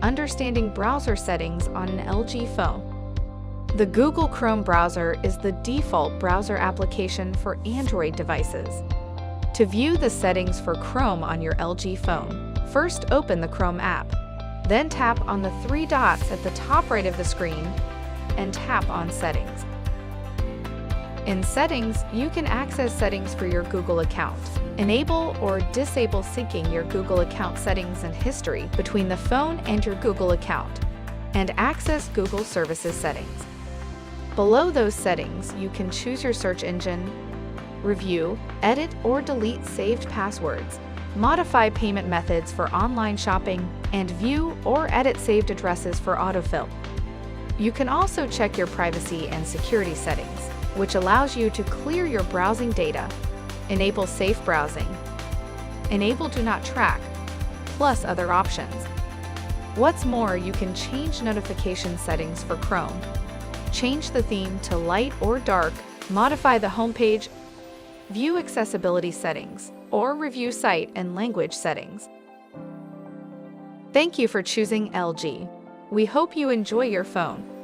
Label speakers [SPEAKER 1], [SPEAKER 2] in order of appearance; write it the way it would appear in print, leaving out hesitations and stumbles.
[SPEAKER 1] Understanding browser settings on an LG phone. The Google Chrome browser is the default browser application for Android devices. To view the settings for Chrome on your LG phone, first open the Chrome app. Then tap on the three dots at the top right of the screen and tap on Settings. In Settings, you can access settings for your Google account. Enable or disable syncing your Google account settings and history between the phone and your Google account, and access Google Services settings. Below those settings, you can choose your search engine, review, edit or delete saved passwords, modify payment methods for online shopping, and view or edit saved addresses for autofill. You can also check your privacy and security settings, which allows you to clear your browsing data, enable safe browsing, enable Do Not Track, plus other options. What's more, you can change notification settings for Chrome, change the theme to light or dark, modify the homepage, view accessibility settings, or review site and language settings. Thank you for choosing LG. We hope you enjoy your phone.